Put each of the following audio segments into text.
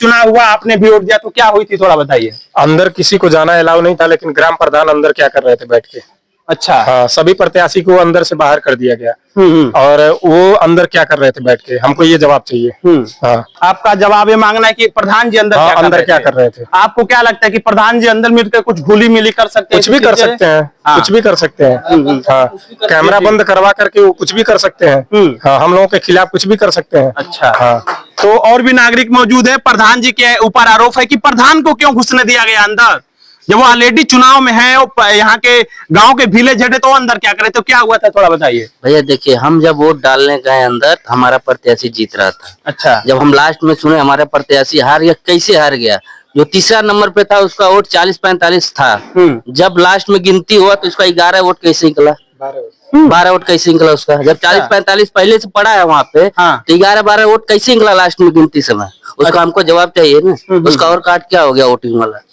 चुनाव हुआ, आपने भी वोट दिया, तो क्या हुई थी थोड़ा बताइए। अंदर किसी को जाना अलाउ नहीं था, लेकिन ग्राम प्रधान अंदर क्या कर रहे थे बैठ के। अच्छा। हाँ, सभी प्रत्याशी को अंदर से बाहर कर दिया गया। और वो अंदर क्या कर रहे थे बैठ के, हमको ये जवाब चाहिए। हाँ, आपका जवाब ये मांगना है कि प्रधान जी अंदर हाँ, अंदर क्या कर रहे थे। आपको क्या लगता है कि प्रधान जी अंदर मिलकर कुछ घुली मिली कर सकते हैं? कुछ भी कर सकते हैं। हाँ। कुछ भी कर सकते हैं। हाँ, कैमरा बंद करवा करके वो कुछ भी कर सकते हैं। हाँ, हम लोगों के खिलाफ कुछ भी कर सकते हैं। अच्छा। हाँ, तो और भी नागरिक मौजूद है। प्रधान जी के ऊपर आरोप है कि प्रधान को क्यों घुसने दिया गया अंदर, जब वो ऑलरेडी चुनाव में है, यहाँ के गांव के विलेज हेड है, तो अंदर क्या करे, तो क्या हुआ था थोड़ा बताइए। भैया देखिए, हम जब वोट डालने गए अंदर, हमारा प्रत्याशी जीत रहा था। अच्छा। जब हम लास्ट में सुने हमारा प्रत्याशी हार गया, कैसे हार गया, जो तीसरा नंबर पे था उसका वोट 40-45 था। जब लास्ट में गिनती हुआ तो उसका 11 वोट कैसे निकला, 12 वोट कैसे निकला उसका, जब 40-45 पहले से पड़ा है वहाँ पे। हाँ। तो 11-12 वोट कैसे निकला लास्ट में गिनती समय, उसका हमको जवाब चाहिए ना। उसका और काट क्या हो गया वोटिंग वाला।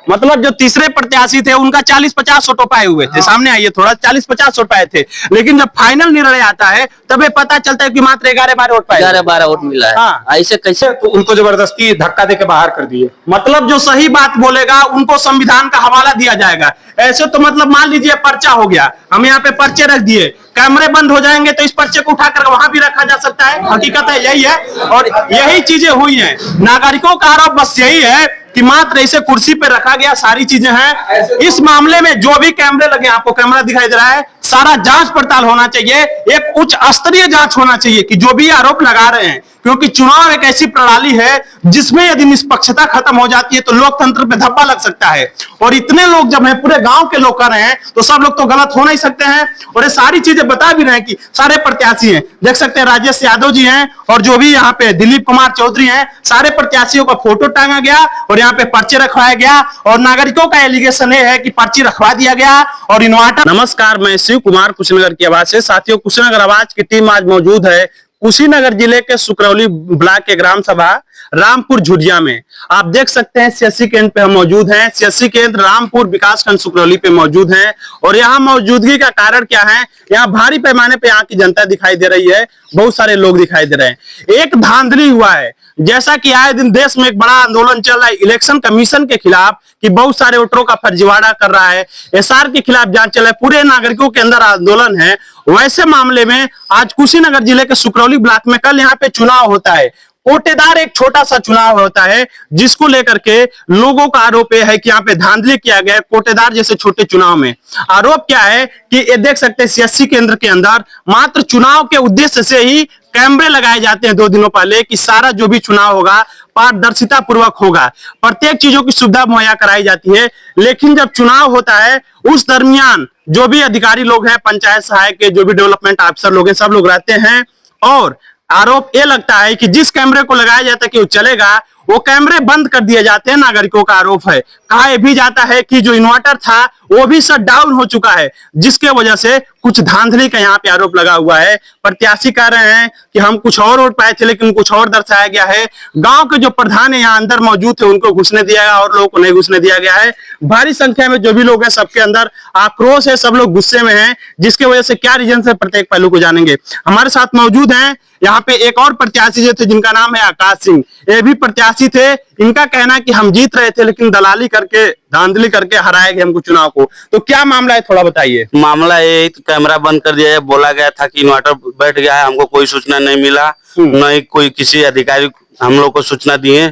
मतलब जो तीसरे प्रत्याशी थे उनका 40-50 वोट पाए हुए थे। सामने आइए थोड़ा, 40-50 वोट पाए थे, लेकिन जब फाइनल निर्णय आता है तब ये पता चलता है कि मात्र 11-12 वोट पाए। 11-12 वोट मिला है। हाँ। ऐसे कैसे, तो उनको जबरदस्ती धक्का देके बाहर कर दिए। मतलब जो सही बात बोलेगा उनको संविधान का हवाला दिया जाएगा। ऐसे तो मतलब मान लीजिए पर्चा हो गया, हम यहाँ पे पर्चे रख दिए, कैमरे बंद हो जाएंगे तो इस पर्चे को उठाकर वहां भी रखा जा सकता है। हकीकत है यही है, और यही चीजें हुई हैं। नागरिकों का आरोप बस यही है कि मात्र इसे कुर्सी पे रखा गया, सारी चीजें हैं। इस मामले में जो भी कैमरे लगे, आपको कैमरा दिखाई दे रहा है, सारा जांच पड़ताल होना चाहिए, एक उच्च स्तरीय जांच होना चाहिए कि जो भी आरोप लगा रहे हैं, क्योंकि चुनाव एक ऐसी प्रणाली है जिसमें यदि निष्पक्षता खत्म हो जाती है तो लोकतंत्र पे धब्बा लग सकता है। और इतने लोग जब हैं, पूरे गांव के लोग कर रहे हैं, तो सब लोग तो गलत हो नहीं सकते हैं। और ये सारी चीजें बता भी रहे हैं कि सारे प्रत्याशी हैं, देख सकते हैं राजेश यादव जी हैं, और जो भी यहाँ पे दिलीप कुमार चौधरी हैं, सारे प्रत्याशियों का फोटो टांगा गया और यहाँ पे पर्चे रखवाया गया। और नागरिकों का एलिगेशन है कि पर्ची रखवा दिया गया और इन्वर्टर। नमस्कार, मैं शिव कुमार, कुशीनगर की आवाज से। साथियों, कुशीनगर आवाज की टीम आज मौजूद है कुशीनगर जिले के सुकरौली ब्लॉक के ग्राम सभा रामपुर झुरिया में। आप देख सकते हैं सीएससी केंद्र पे हम मौजूद हैं। सीएससी केंद्र रामपुर विकासखंड सुकरौली पे मौजूद हैं। और यहाँ मौजूदगी का कारण क्या है, यहाँ भारी पैमाने पे यहाँ की जनता दिखाई दे रही है, बहुत सारे लोग दिखाई दे रहे हैं। एक धांधली हुआ है, जैसा कि आए दिन देश में एक बड़ा आंदोलन चल रहा है इलेक्शन कमीशन के खिलाफ, कि बहुत सारे वोटरों का फर्जीवाड़ा कर रहा है, एसआर के खिलाफ जांच चल रहा है, पूरे नागरिकों के अंदर आंदोलन है। वैसे मामले में आज कुशीनगर जिले के सुकरौली ब्लॉक में कल यहाँ पे चुनाव होता है। कोटेदार एक छोटा सा चुनाव होता है, जिसको लेकर के लोगों का आरोप यह है कि यहाँ पे धांधली किया गया है। कोटेदार जैसे छोटे चुनाव में आरोप क्या है कि ये देख सकते हैं सीएससी केंद्र के अंदर मात्र चुनाव के उद्देश्य से ही कैमरे लगाए जाते हैं 2 दिनों पहले, कि सारा जो भी चुनाव होगा पारदर्शिता पूर्वक होगा, प्रत्येक चीजों की सुविधा मुहैया कराई जाती है। लेकिन जब चुनाव होता है उस दरमियान जो भी अधिकारी लोग हैं, पंचायत सहायक के जो भी डेवलपमेंट ऑफिसर लोग हैं, सब लोग रहते हैं। और आरोप ये लगता है कि जिस कैमरे को लगाया जाता है कि वो चलेगा, वो कैमरे बंद कर दिए जाते हैं। नागरिकों का आरोप है। कहा यह भी जाता है कि जो इन्वर्टर था वो भी शट डाउन हो चुका है, जिसके वजह से कुछ धांधली का यहाँ पे आरोप लगा हुआ है। प्रत्याशी कह रहे हैं कि हम कुछ और वोट पाए थे, लेकिन कुछ और दर्शाया गया है। गांव के जो प्रधान है यहाँ अंदर मौजूद थे, उनको घुसने दिया गया और लोगों को नहीं घुसने दिया गया है। भारी संख्या में जो भी लोग हैं, सबके अंदर आक्रोश है, सब लोग गुस्से में हैं, जिसके वजह से क्या रीजन से प्रत्येक पहलू को जानेंगे। हमारे साथ मौजूद हैं यहाँ पे एक और प्रत्याशी जो थे, जिनका नाम है आकाश सिंह। ये भी प्रत्याशी थे। इनका कहना है कि हम जीत रहे थे, लेकिन दलाली करके, धांधली करके हराए गए हमको चुनाव को। तो क्या मामला है, थोड़ा बताइए। मामला ये कैमरा बंद कर दिया है, बोला गया था कि इन्वर्टर बैठ गया है, हमको कोई सूचना नहीं मिला, न ही कोई किसी अधिकारी हम लोग को सूचना दिए।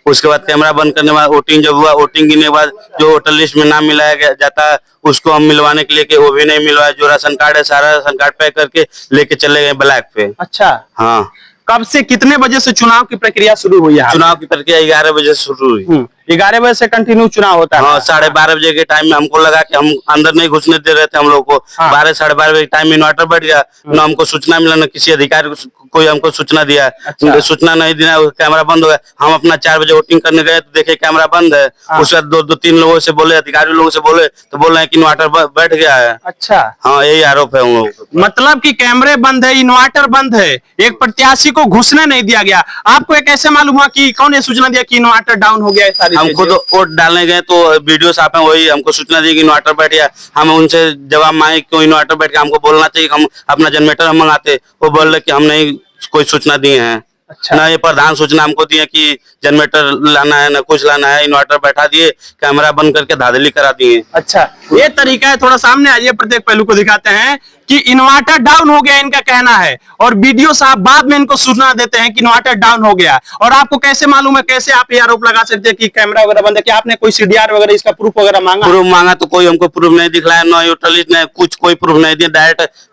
उसके बाद कैमरा बंद करने के बाद वोटिंग जब हुआ, वोटिंग गिरने के बाद जो वोटर लिस्ट में नाम मिलाया जाता है उसको हम मिलवाने के लिए वो भी नहीं मिलवाया। जो राशन कार्ड है सारा राशन कार्ड पैक करके लेके चले गए ब्लैक पे। अच्छा। हाँ। कब से कितने बजे से चुनाव की प्रक्रिया शुरू हुई है? चुनाव की प्रक्रिया 11 बजे से शुरू हुई। 11 बजे से कंटिन्यू चुनाव होता है। हाँ, 12:30 बजे के टाइम में हमको लगा कि हम अंदर नहीं घुसने दे रहे थे हम लोग को। 12-12:30 बजे टाइम में इन्वर्टर बैठ गया, न हमको सूचना मिला, न किसी अधिकारी कोई हमको सूचना दिया। अच्छा। सूचना नहीं दिया, कैमरा बंद हो गया। हम अपना 4 बजे वोटिंग करने गए तो देखे कैमरा बंद है। उसके बाद 2-3 लोगों से बोले, अधिकारी लोगों से बोले तो बोल रहे हैं कि इन्वर्टर बैठ गया है। अच्छा। हाँ, यही आरोप है हम लोग। मतलब कि कैमरे बंद है, इन्वर्टर बंद है, एक प्रत्याशी को घुसने नहीं दिया गया। आपको एक ऐसे मालूम हुआ कि कौन ने सूचना दिया कि इन्वर्टर डाउन हो गया है? सारी हम खुद वोट डालने गए तो वीडियो साहब है, वही हमको सूचना दी कि इन्वर्टर बैठ गया। हम उनसे जवाब मांगे क्यों इन्वर्टर बैठ गया, हमको बोलना चाहिए हम अपना जनरेटर मंगाते। वो बोल रहे कि हम नहीं कोई सूचना दिए हैं। अच्छा। ना ये प्रधान सूचना हमको दिए कि जनरेटर लाना है, ना कुछ लाना है, इन्वर्टर बैठा दिए, कैमरा बंद करके धांधली करा दिए। अच्छा, ये तरीका है। थोड़ा सामने आइए, प्रत्येक पहलू को दिखाते हैं कि इन्वर्टर डाउन हो गया, इनका कहना है, और बीडीओ साहब बाद में इनको सूचना देते हैं कि इन्वर्टर डाउन हो गया। और आपको कैसे मालूम है, कैसे आप ये आरोप लगा सकते हैं कि कैमरा वगैरह बंद है? क्या आपने कोई सीडीआर वगैरह इसका प्रूफ वगैरह मांगा? प्रूफ मांगा तो कोई हमको प्रूफ नहीं दिखलाया, ना यूटिलिटी ने कुछ कोई प्रूफ नहीं दिया, डायरेक्ट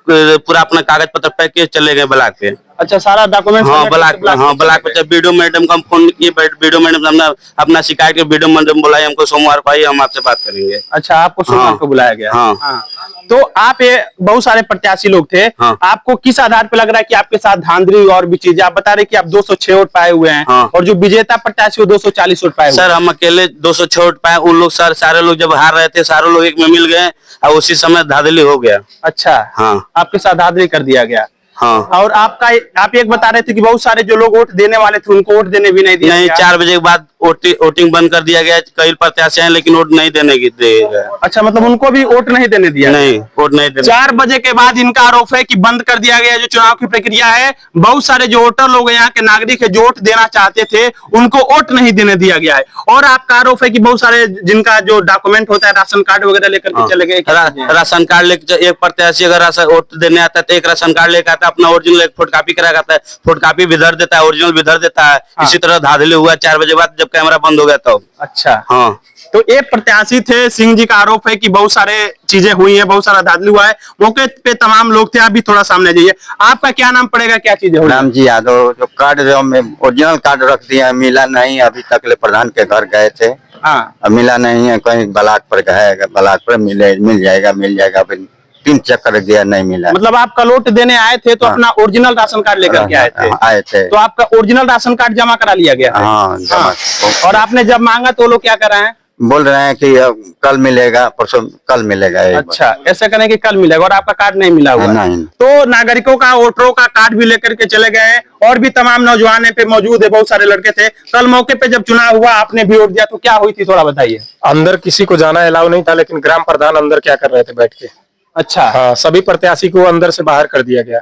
पूरा अपना कागज पत्र पैक के चले गए ब्लॉक पे। अच्छा, सारा डॉक्यूमेंट? हाँ ब्लॉक पे वीडियो मैडम को हम फोन किए, वीडियो मैडम हमने अपना शिकायत के वीडियो मैडम बुलाई हमको, सोमवार को आइए हम आपसे बात करेंगे। अच्छा, आपको सोमवार को बुलाया गया? हाँ। तो आप ये बहुत सारे प्रत्याशी लोग थे, हाँ। आपको किस आधार पे लग रहा है कि आपके साथ धांधली और भी चीजें? आप बता रहे कि आप 206 वोट पाए हुए हैं, हाँ। और जो विजेता प्रत्याशी वो 240 वोट पाए हुए सर हम अकेले 206 वोट पाए, उन लोग सर सारे लोग जब हार रहे थे सारे लोग एक में मिल गए और उसी समय धांधली हो गया। अच्छा, हाँ। आपके साथ धांधली कर दिया गया। हाँ। और आप एक बता रहे थे कि बहुत सारे जो लोग वोट देने वाले थे उनको वोट देने भी नहीं दिया नहीं, गया। 4 बजे के बाद वोटिंग बंद कर दिया गया। कई प्रत्याशी हैं लेकिन वोट नहीं देने की देगा। अच्छा, मतलब उनको भी वोट नहीं देने दिया? नहीं, वोट नहीं देने। 4 बजे के बाद इनका आरोप है कि बंद कर दिया गया जो चुनाव की प्रक्रिया है। बहुत सारे जो वोटर लोग यहाँ के नागरिक है जो वोट देना चाहते थे उनको वोट नहीं देने दिया गया है। और आपका आरोप है कि बहुत सारे जिनका जो डॉक्यूमेंट होता है, राशन कार्ड वगैरह लेकर के चले गए। राशन कार्ड लेकर एक प्रत्याशी अगर वोट देने आता है तो एक राशन कार्ड लेकर आता है, अपना ओरिजिनल एक फोटोकॉपी करा आता है, फोटोकॉपी भी धर देता है, ओरिजिनल भी धर देता है। इसी तरह धांधली हुआ 4 बजे बाद जब कैमरा बंद हो गया तो। अच्छा, हाँ। तो एक प्रत्याशी थे सिंह जी का आरोप है कि बहुत सारे चीजें हुई हैं, बहुत सारा धांधली हुआ है, मौके पे तमाम लोग थे। आप भी थोड़ा सामने जाइए, आपका क्या नाम पड़ेगा, क्या चीजें हुई? राम जी यादव। जो कार्ड जो में ओरिजिनल कार्ड रख दिया है, मिला नहीं, अभी तक ले प्रधान के घर गए थे। हाँ। अब मिला नहीं है, कहीं ब्लॉक पर गए, ब्लॉक पर मिल जाएगा फिर 3 चक्कर दिया, नहीं मिला। मतलब आप कलोट देने आए थे तो अपना ओरिजिनल राशन कार्ड लेकर के आए थे? तो आपका ओरिजिनल राशन कार्ड जमा करा लिया गया है? हाँ, जमा। और आपने जब मांगा तो लोग क्या कर रहे हैं? बोल रहे हैं कि अब कल मिलेगा, परसों कल मिलेगा। अच्छा, ऐसा करें कि कल मिलेगा, और आपका कार्ड नहीं मिला हुआ? नहीं। तो नागरिकों का, वोटरों का कार्ड भी लेकर के चले गए हैं, और भी तमाम नौजवान पे मौजूद है, बहुत सारे लड़के थे। कल मौके पे जब चुनाव हुआ आपने भी वोट दिया तो क्या हुई थी, थोड़ा बताइए। अंदर किसी को जाना अलाउ नहीं था, लेकिन ग्राम प्रधान अंदर क्या कर रहे थे बैठ के। अच्छा। हाँ, सभी प्रत्याशी को अंदर से बाहर कर दिया गया।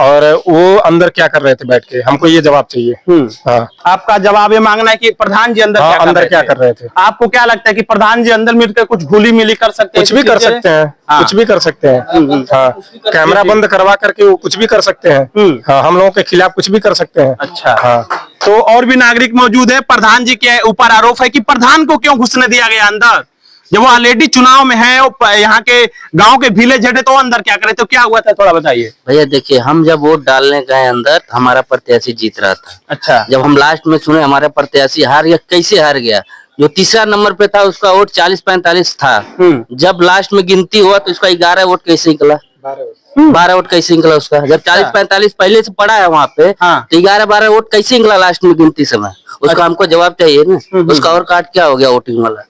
और वो अंदर क्या कर रहे थे बैठ के, हमको ये जवाब चाहिए। हाँ। आपका जवाब ये मांगना है कि प्रधान जी अंदर क्या कर रहे थे? आपको क्या लगता है कि प्रधान जी अंदर मिलकर कुछ घुली मिली कर सकते हैं? कुछ भी कर सकते हैं। हाँ। कुछ भी कर सकते हैं। हाँ, कैमरा बंद करवा करके वो कुछ भी कर सकते हैं। हाँ, हम लोगों के खिलाफ कुछ भी कर सकते हैं। अच्छा। हाँ। तो और भी नागरिक मौजूद है। प्रधान जी के ऊपर आरोप है कि प्रधान को क्यों घुसने दिया गया अंदर, जब वो ऑलरेडी चुनाव में है, यहाँ के गांव के विलेज हेड है, तो अंदर क्या करे? तो क्या हुआ था, थोड़ा बताइए। भैया देखिए, हम जब वोट डालने गए अंदर, हमारा प्रत्याशी जीत रहा था। अच्छा। जब हम लास्ट में सुने हमारा प्रत्याशी हार गया, कैसे हार गया? जो तीसरा नंबर पे था उसका वोट 40-45 था। जब लास्ट में गिनती हुआ तो उसका 11 वोट कैसे निकला? 12 वोट कैसे निकला उसका? जब 40-45 पहले से पड़ा है वहाँ पे, तो 11-12 वोट कैसे निकला लास्ट में गिनती समय? उसका हमको जवाब चाहिए ना। उसका और कार्ड क्या हो गया वोटिंग वाला?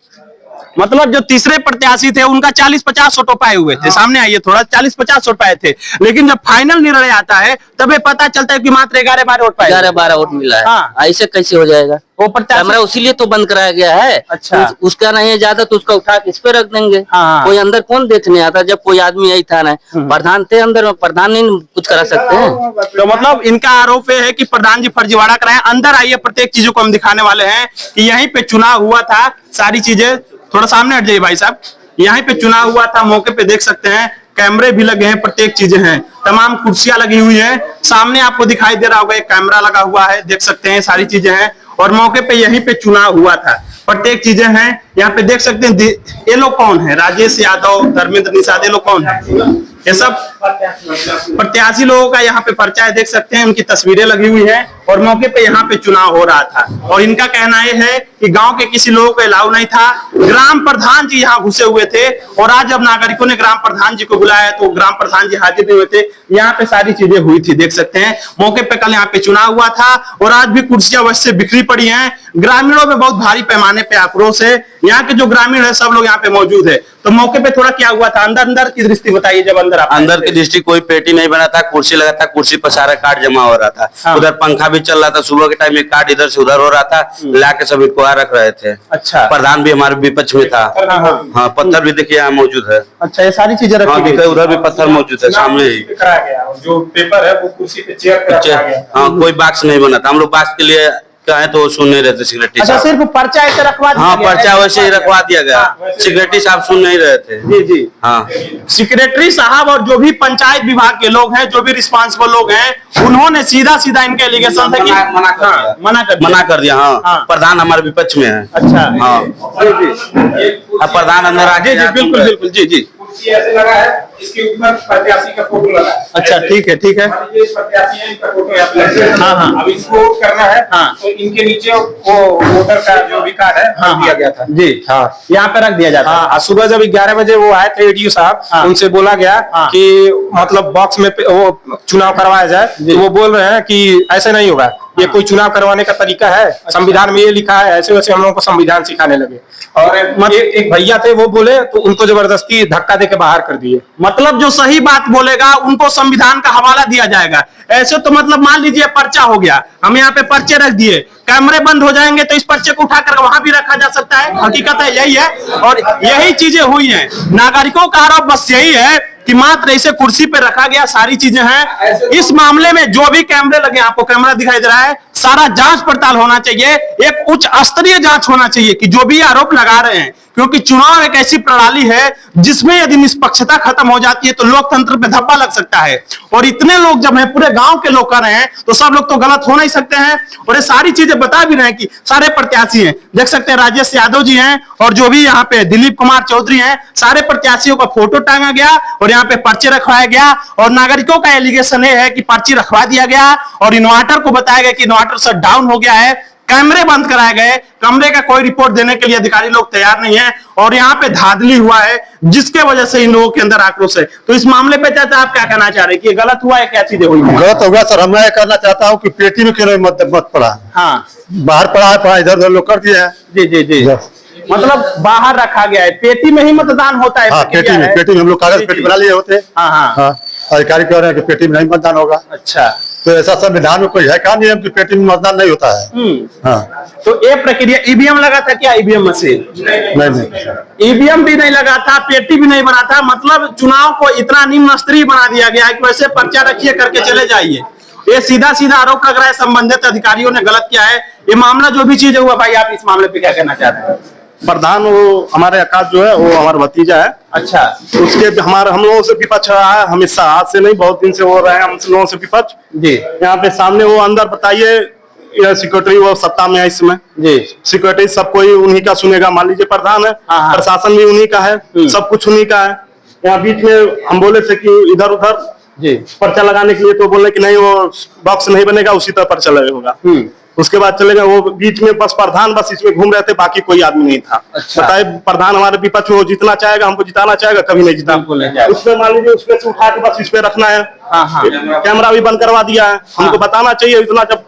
मतलब जो तीसरे प्रत्याशी थे उनका 40-50 वोट पाए हुए थे। सामने आइए थोड़ा, 40-50 वोट पाए थे, लेकिन जब फाइनल निर्णय आता है तब ये पता चलता है कि मात्र 11-12 वोट पाए। 11-12 वोट मिला है। हाँ। ऐसे कैसे हो जाएगा? वो प्रत्याशी कैमरा उसीलिए तो बंद कराया गया है। अच्छा। उसका नहीं है ज्यादा तो उसका उठा के इस पे रख देंगे। हाँ। कोई अंदर कौन देखने आता? जब कोई आदमी यही था ना, प्रधान थे अंदर में, प्रधान नहीं कुछ करा सकते हैं। तो मतलब इनका आरोप है कि प्रधान जी फर्जीवाड़ा कराए। अंदर आइए, प्रत्येक चीजों को हम दिखाने वाले हैं कि यहीं पे चुनाव हुआ था, सारी चीजें। थोड़ा सामने हट जाइए भाई साहब, यहीं पे चुनाव हुआ था, मौके पे देख सकते हैं, कैमरे भी लगे हैं, प्रत्येक चीजें हैं, तमाम कुर्सियां लगी हुई हैं। सामने आपको दिखाई दे रहा होगा एक कैमरा लगा हुआ है, देख सकते हैं, सारी चीजें हैं, और मौके पे यहीं पे चुनाव हुआ था, प्रत्येक चीजें हैं। यहाँ पे देख सकते हैं, ये लोग कौन है? राजेश यादव, धर्मेंद्र निषाद, ये लोग कौन है? ये सब प्रत्याशी लोगों का यहाँ पे पर्चा है, देख सकते हैं, उनकी तस्वीरें लगी हुई है, और मौके पे यहाँ पे चुनाव हो रहा था। और इनका कहना यह है कि गांव के किसी लोगों को अलाउ नहीं था, ग्राम प्रधान जी यहाँ घुसे हुए थे, और आज जब नागरिकों ने ग्राम प्रधान जी को बुलाया तो ग्राम प्रधान जी हाजिर नहीं हुए थे। यहाँ पे सारी चीजें हुई थी, देख सकते हैं, मौके पे कल यहाँ पे चुनाव हुआ था, और आज भी कुर्सियां वैसे बिखरी पड़ी हैं। ग्रामीणों में बहुत भारी पैमाने पे आक्रोश है, यहाँ के जो ग्रामीण है सब लोग यहाँ पे मौजूद है। तो मौके पे थोड़ा क्या हुआ था, अंदर की दृष्टि बताइए। जब अंदर की की दृष्टि कोई पेटी नहीं बना था, कुर्सी लगा था, कुर्सी पर सारा कार्ड जमा हो रहा था। उधर पंखा भी चल रहा था, सुबह के टाइम में कार्ड इधर से उधर हो रहा था, लाके सब इनको रख रहे थे। अच्छा, प्रधान भी हमारे विपक्ष में था। हाँ, पत्थर भी देखिए यहाँ मौजूद है। अच्छा, ये सारी चीजें रखी गई। उधर भी पत्थर मौजूद है सामने ही। जो पेपर है वो कुर्सी पे चेयर पे रखा गया। हाँ, कोई बॉक्स नहीं बना था। हम लोग बॉक्स के लिए कहे तो सुन नहीं रहे थे सेक्रेटरी अच्छा, साहब। सिर्फ पर्चा ऐसे रखवा दिया हाँ, गया है? पर्चा वैसे ही रखवा दिया गया। सेक्रेटरी साहब सुन नहीं रहे थे। जी जी। हाँ, सेक्रेटरी साहब और जो भी पंचायत विभाग के लोग हैं, जो भी रिस्पांसिबल लोग हैं, उन्होंने सीधा सीधा इनके एलिगेशन था कि मना कर दिया। हाँ, प्रधान हमारे विपक्ष में है। अच्छा, हाँ, अब प्रधान अंदर आ जी जी, बिल्कुल बिल्कुल, जी जी। ऐसे लगा है, इसके ऊपर प्रत्याशी का फोटो लगा है। अच्छा, ठीक है, ठीक है। ये प्रत्याशी है, इनका फोटो यहाँ पे लगा है। हाँ, हाँ। अब इसको वोट करना है, हाँ। तो इनके नीचे वो वोटर का जो भी कार्ड है हाँ, दिया गया था। जी, हाँ, यहाँ पे रख दिया जाता है। हाँ, सुबह जब 11 बजे वो आए थे एडीओ साहब, हाँ। उनसे बोला गया हाँ। कि मतलब बॉक्स में वो चुनाव करवाया जाए, तो वो बोल रहे हैं कि ऐसे नहीं होगा, ये कोई चुनाव करवाने का तरीका है, संविधान में ये लिखा है, ऐसे वैसे हम लोगों को संविधान सिखाने लगे। और एक भैया थे, वो बोले तो उनको जबरदस्ती धक्का दे के बाहर कर दिए। मतलब जो सही बात बोलेगा उनको संविधान का हवाला दिया जाएगा। ऐसे तो मतलब मान लीजिए पर्चा हो गया, हम यहाँ पे पर्चे रख दिए, कैमरे बंद हो जाएंगे तो इस पर्चे को उठाकर वहां भी रखा जा सकता है। हकीकत है यही है, और यही चीजें हुई हैं। नागरिकों का आरोप बस यही है कि मात्र इसे कुर्सी पे रखा गया, सारी चीजें हैं। इस मामले में जो भी कैमरे लगे, आपको कैमरा दिखाई दे रहा है, सारा जांच पड़ताल होना चाहिए, एक उच्च स्तरीय जांच होना चाहिए कि जो भी आरोप लगा रहे हैं, क्योंकि चुनाव एक ऐसी प्रणाली है जिसमें यदि निष्पक्षता खत्म हो जाती है तो लोकतंत्र पे धब्बा लग सकता है। और इतने लोग जब हैं, पूरे गांव के लोग कर रहे हैं, तो सब लोग तो गलत हो नहीं सकते हैं। और ये सारी चीजें बता भी रहे हैं कि सारे प्रत्याशी हैं, देख सकते हैं राजेश यादव जी हैं, और जो भी यहाँ पे दिलीप कुमार चौधरी हैं, सारे प्रत्याशियों का फोटो टांगा गया और यहाँ पे पर्चे रखवाया गया। और नागरिकों का एलिगेशन ये है कि पर्ची रखवा दिया गया और इन्वर्टर को बताया गया कि इन्वर्टर शट डाउन हो गया है, कैमरे बंद कराए गए, कमरे का कोई रिपोर्ट देने के लिए अधिकारी लोग तैयार नहीं है, और यहाँ पे धांधली हुआ है, जिसके वजह से इन लोगों के अंदर आक्रोश है। तो इस मामले पे चाचा आप क्या कहना चाह रहे हैं कि ये गलत हुआ है, क्या चीजें हुई हैं? गलत हो गया सर। मैं ये कहना चाहता हूँ कि पेटी में क्यों मत पड़ा, हाँ, बाहर पड़ा इधर उधर लोग कर दिए हैं। जी जी जी, मतलब बाहर रखा गया है, पेटी में ही मतदान होता है? हाँ, पेटी में हम लोग कागज पेटी बना लिए होते। हाँ हाँ हाँ, अधिकारी कह रहे हैं कि पेटी में नहीं मतदान होगा। अच्छा, तो ऐसा संविधान में कोई है क्या नियम कि पेटी में मतदान नहीं होता है? हाँ, तो ये प्रक्रिया, ईवीएम लगा था क्या? ईवीएम मशीन नहीं, ईवीएम भी नहीं लगा था, पेटी भी नहीं बना था। मतलब चुनाव को इतना निम्न स्तरीय बना दिया गया है कि वैसे पर्चा रखिए करके चले जाइए। ये सीधा सीधा आरोप लग रहा है, संबंधित अधिकारियों ने गलत किया है। ये मामला जो भी चीज हुआ, भाई आप इस मामले पे क्या कहना चाहते हैं? प्रधान वो हमारे आकाश जो है वो हमारा भतीजा है। अच्छा, उसके हमारे हम लोगों से विपक्ष रहा है हमेशा, आज से नहीं बहुत दिन से हो रहे हैं हम लोगों से विपक्ष। जी, यहाँ पे सामने वो अंदर बताइए, ये सिक्योरिटी वो सत्ता में है इसमें, जी, सिक्योरिटी सब कोई उन्हीं का सुनेगा। मान लीजिए प्रधान है, हाँ। प्रशासन भी उन्हीं का है, सब कुछ उन्हीं का है। यहाँ बीच में हम बोले थे कि इधर उधर जी, पर्चा लगाने के लिए, तो बोले कि नहीं वो बॉक्स नहीं बनेगा, उसी तरह पर्चा लगेगा। उसके बाद चले गए वो बीच में, बस प्रधान बस इसमें घूम रहे थे, बाकी कोई आदमी नहीं था। अच्छा। बताए प्रधान हमारे विपक्ष में वो जीतना चाहेगा, हमको जिताना चाहेगा, कभी नहीं जीता। बिल्कुल नहीं जाएगा। उसमें मान लीजिए उसमें से उठा के बस इस पे रखना है। हाँ, हाँ। कैमरा भी बंद करवा दिया है। हमको बताना चाहिए इतना, जब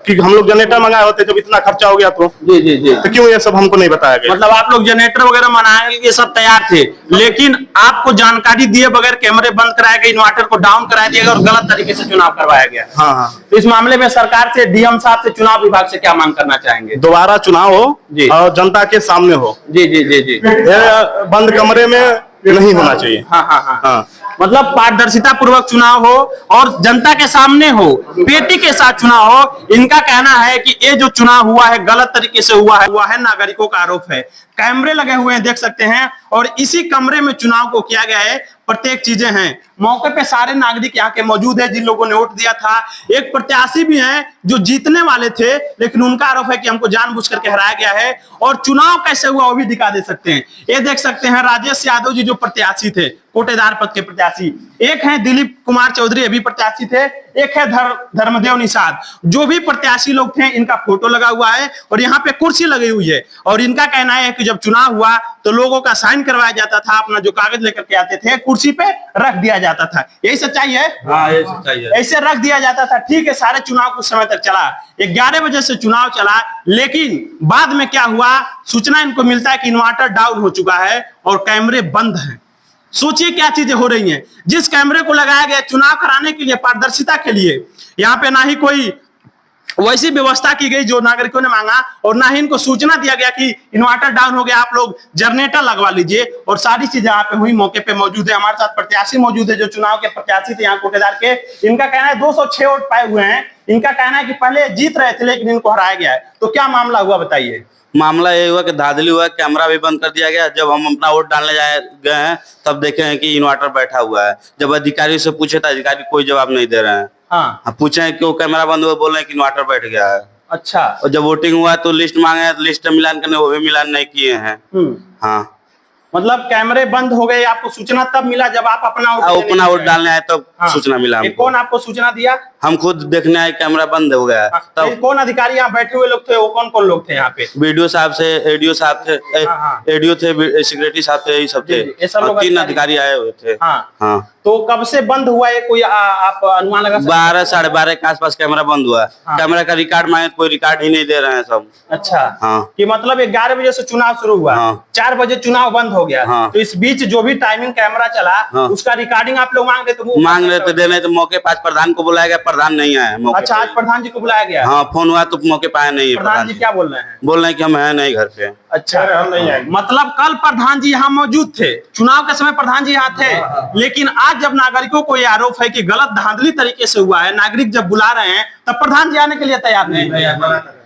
कि हम लोग जनरेटर मंगाए होते जब इतना खर्चा हो गया तो जी जी जी, तो क्यों ये सब हमको नहीं बताया गया? मतलब आप लोग जनरेटर वगैरह मनाने के सब तैयार थे, लेकिन आपको जानकारी दिए बगैर कैमरे बंद कराए गए, इन्वर्टर को डाउन करा दिया गया और गलत तरीके से चुनाव करवाया गया। हाँ हाँ, तो इस मामले में सरकार से, डीएम साहब से, चुनाव विभाग से क्या मांग करना चाहेंगे? दोबारा चुनाव हो जी। और जनता के सामने हो, जी जी जी जी, ये बंद कमरे में नहीं होना चाहिए। हाँ हाँ हाँ, हाँ, मतलब पारदर्शिता पूर्वक चुनाव हो और जनता के सामने हो, पेटी के साथ चुनाव हो। इनका कहना है कि ये जो चुनाव हुआ है गलत तरीके से हुआ है, नागरिकों का आरोप है। कैमरे लगे हुए हैं, देख सकते हैं, और इसी कमरे में चुनाव को किया गया है। प्रत्येक चीजें हैं, मौके पे सारे नागरिक यहाँ के मौजूद है जिन लोगों ने वोट दिया था। एक प्रत्याशी भी हैं जो जीतने वाले थे, लेकिन उनका आरोप है कि हमको जानबूझ करके हराया गया है। और चुनाव कैसे हुआ वो भी दिखा दे सकते हैं। ये देख सकते हैं राजेश यादव जी जो प्रत्याशी थे, कोटेदार पद के प्रत्याशी। एक है दिलीप कुमार चौधरी, अभी प्रत्याशी थे। एक है धर्मदेव निषाद। जो भी प्रत्याशी लोग थे, इनका फोटो लगा हुआ है और यहाँ पे कुर्सी लगी हुई है। और इनका कहना है कि जब चुनाव हुआ तो लोगों का साइन करवाया जाता था, अपना जो कागज लेकर के आते थे कुर्सी पे रख दिया जाता था। यही सच्चाई है? हाँ, ये सच्चाई है। ऐसे रख दिया जाता था। ठीक है, सारे चुनाव कुछ समय तक चला, 11 बजे से चुनाव चला, लेकिन बाद में क्या हुआ, सूचना इनको मिलता है कि इन्वर्टर डाउन हो चुका है और कैमरे बंद हैं। सोचिए क्या चीजें हो रही हैं। जिस कैमरे को लगाया गया चुनाव कराने के लिए, पारदर्शिता के लिए, यहाँ पे ना ही कोई वैसी व्यवस्था की गई जो नागरिकों ने मांगा, और ना ही इनको सूचना दिया गया कि इन्वर्टर डाउन हो गया, आप लोग जनरेटर लगवा लीजिए, और सारी चीजें यहाँ पे हुई। मौके पे मौजूद है, हमारे साथ प्रत्याशी मौजूद है जो चुनाव के प्रत्याशी थे यहाँ कोटेदार के। इनका कहना है 206 वोट पाए हुए हैं। इनका कहना है कि पहले जीत रहे थे लेकिन इनको हराया गया है। तो क्या मामला हुआ बताइए। मामला ये हुआ कि धांधली हुआ, कैमरा भी बंद कर दिया गया। जब हम अपना वोट डालने गए हैं तब देखे हैं कि इन्वर्टर बैठा हुआ है। जब अधिकारी से पूछे तो अधिकारी कोई जवाब नहीं दे रहे हैं। हाँ, पूछे हैं क्यों कैमरा बंद हुआ, बोल रहे हैं कि इन्वर्टर बैठ गया है। अच्छा। और जब वोटिंग हुआ तो लिस्ट मांगे हैं, तो लिस्ट मिलान करने वो भी मिलान नहीं किए हैं। हाँ, मतलब कैमरे बंद हो गए, आपको सूचना तब मिला जब आप अपना वोट डालने आए तब सूचना मिला हमको। कौन आपको सूचना दिया? हम खुद देखने आए कैमरा बंद हो गया है। तब कौन अधिकारी यहाँ बैठे हुए लोग थे, वो कौन कौन लोग थे यहाँ पे? वीडियो साहब से, एडीओ साहब थे, एडीओ थे, सेक्रेटरी साहब थे, ये सब थे। ये सब लोग 3 अधिकारी आए हुए थे। हाँ। तो कब से बंद हुआ है, कोई आप अनुमान लगा सकते हैं? 12 साढ़े 12 के आसपास कैमरा बंद हुआ है। कैमरा का रिकॉर्ड मांगे कोई रिकॉर्ड ही नहीं दे रहे हैं सब। अच्छा। हाँ। कि मतलब 11 बजे से चुनाव शुरू हुआ, 4 बजे चुनाव बंद हो गया। तो इस बीच जो भी टाइमिंग कैमरा चला उसका रिकॉर्डिंग आप लोग मांग रहे थे? मांग रहे थे, दे रहे थे। मौके पर प्रधान को बुलाया गया, प्रधान नहीं आया। अच्छा, आज प्रधान जी को बुलाया गया? हाँ, फोन हुआ तो मौके पर आया नहीं। प्रधान जी क्या बोल रहे हैं? बोल रहे हैं कि हम है नहीं घर पे। अच्छा, हम नहीं आएंगे। मतलब कल प्रधान जी यहाँ मौजूद थे, चुनाव के समय प्रधान जी यहाँ थे, लेकिन आज जब नागरिकों को ये आरोप है कि गलत धांधली तरीके से हुआ है, नागरिक जब बुला रहे हैं तब प्रधान जी आने के लिए तैयार नहीं।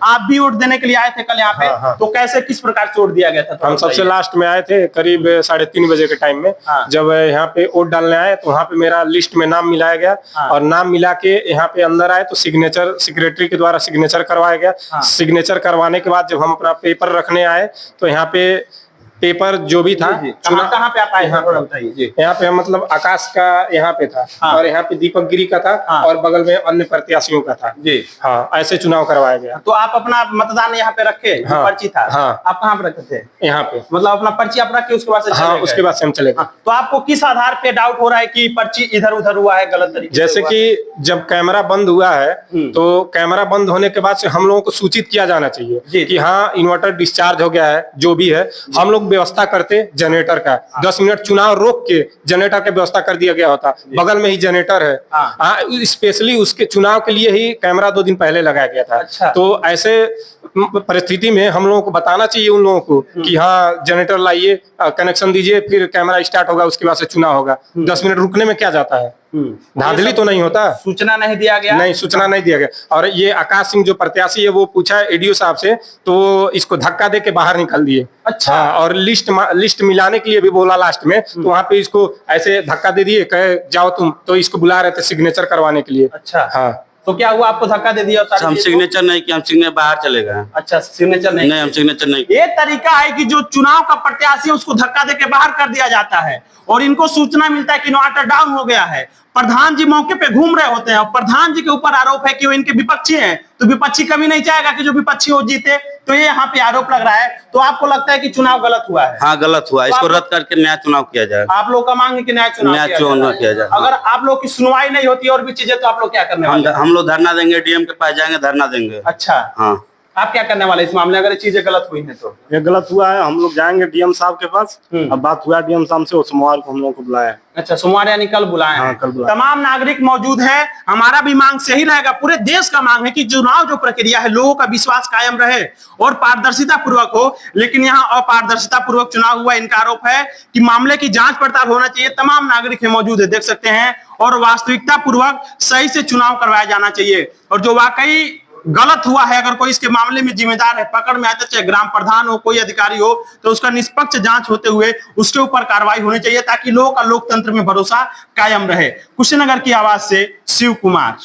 आप भी वोट देने के लिए आए थे कल यहाँ पे। तो कैसे, किस प्रकार से वोट दिया गया था? तो हम सबसे लास्ट में आए थे करीब 3:30 बजे के टाइम में। जब यहाँ पे वोट डालने आए तो वहाँ पे मेरा लिस्ट में नाम मिलाया गया, और नाम मिला के यहाँ पे अंदर आए तो सिग्नेचर सेक्रेटरी के द्वारा सिग्नेचर करवाया गया। सिग्नेचर करवाने के बाद जब हम अपना पेपर रखने आए तो यहाँ पे पेपर जो भी था, कहाँ पे आप आए हैं बताइए? यहाँ पे मतलब आकाश का यहाँ पे था, और यहाँ पे दीपक गिरी का था, और बगल में अन्य प्रत्याशियों का था जी। हाँ, ऐसे चुनाव करवाया गया। तो आप अपना मतदान यहाँ पे रखे? पर्ची था। आप कहाँ पे रखे थे? यहाँ पे। मतलब अपना पर्ची आप रखे, उसके बाद से? हाँ, उसके बाद से हम चले गए। तो आपको किस आधार पे डाउट हो रहा है कि पर्ची इधर उधर हुआ है, गलत तरीके से? जैसे कि जब कैमरा बंद हुआ है तो कैमरा बंद होने के बाद से हम लोगों को सूचित किया जाना चाहिए कि हाँ इन्वर्टर डिस्चार्ज हो गया है। जो भी है हम लोग व्यवस्था करते जनरेटर का, 10 मिनट चुनाव रोक के जनरेटर का व्यवस्था कर दिया गया होता। बगल में ही जनरेटर है। स्पेशली उसके चुनाव के लिए ही कैमरा 2 दिन पहले लगाया गया था। अच्छा। तो ऐसे परिस्थिति में हम लोगों को बताना चाहिए उन लोगों को कि हाँ जनरेटर लाइए, कनेक्शन दीजिए, फिर कैमरा स्टार्ट होगा, उसके बाद से चुनाव होगा। 10 मिनट रुकने में क्या जाता है? धांधली तो नहीं होता। सूचना नहीं दिया गया? नहीं, सूचना नहीं दिया गया। और ये आकाश सिंह जो प्रत्याशी है वो पूछा एडीओ साहब से, तो इसको धक्का दे के बाहर निकाल दिए। अच्छा। और लिस्ट मिलाने के लिए भी बोला लास्ट में, तो वहाँ पे इसको ऐसे धक्का दे दिए, कहे जाओ तुम, तो इसको बुला रहे थे सिग्नेचर करवाने के लिए। अच्छा। हाँ, तो क्या हुआ, आपको धक्का दे दिया? हम सिग्नेचर नहीं किया, हम सिग्नेचर बाहर चले गए। अच्छा, सिग्नेचर नहीं? नहीं, हम सिग्नेचर नहीं। ये तरीका है कि जो चुनाव का प्रत्याशी है उसको धक्का दे के बाहर कर दिया जाता है, और इनको सूचना मिलता है कि इन्वर्टर डाउन हो गया है। प्रधान जी मौके पे घूम रहे होते हैं, और प्रधान जी के ऊपर आरोप है कि वो इनके विपक्षी हैं, तो विपक्षी कभी नहीं चाहेगा कि जो विपक्षी हो जीते। तो ये यहाँ पे आरोप लग रहा है। तो आपको लगता है कि चुनाव गलत हुआ है? हाँ, गलत हुआ। इसको रद्द करके नया चुनाव किया जाए। आप लोग का मांग है कि नया चुनाव किया जाए। अगर आप लोग की सुनवाई नहीं होती और भी चीजें, तो आप लोग क्या करने वाले? हम लोग धरना देंगे, डीएम के पास जाएंगे, धरना देंगे। अच्छा। हाँ, आप क्या करने वाले इस मामले, अगर ये चीजें गलत हुई है तो? ये गलत हुआ है, हम लोग जाएंगे डीएम साहब के पास। अब बात हुआ डीएम साहब से, सोमवार को हम लोग को बुलाया है। अच्छा, सोमवार यानी कल बुलाए हैं? कल बुलाए। तमाम नागरिक मौजूद है। हमारा भी मांग सही रहेगा, पूरे देश का मांग है कि चुनाव जो प्रक्रिया है लोगों का विश्वास कायम रहे और पारदर्शिता पूर्वक हो। लेकिन यहाँ अपारदर्शिता पूर्वक चुनाव हुआ, इनका आरोप है कि मामले की जांच पड़ताल होना चाहिए। तमाम नागरिक मौजूद है, देख सकते हैं, और वास्तविकता पूर्वक सही से चुनाव करवाया जाना चाहिए। और जो वाकई गलत हुआ है, अगर कोई इसके मामले में जिम्मेदार है, पकड़ में आता, चाहे ग्राम प्रधान हो, कोई अधिकारी हो, तो उसका निष्पक्ष जांच होते हुए उसके ऊपर कार्रवाई होनी चाहिए, ताकि लोगों का लोकतंत्र में भरोसा कायम रहे। कुशीनगर की आवाज से शिव कुमार।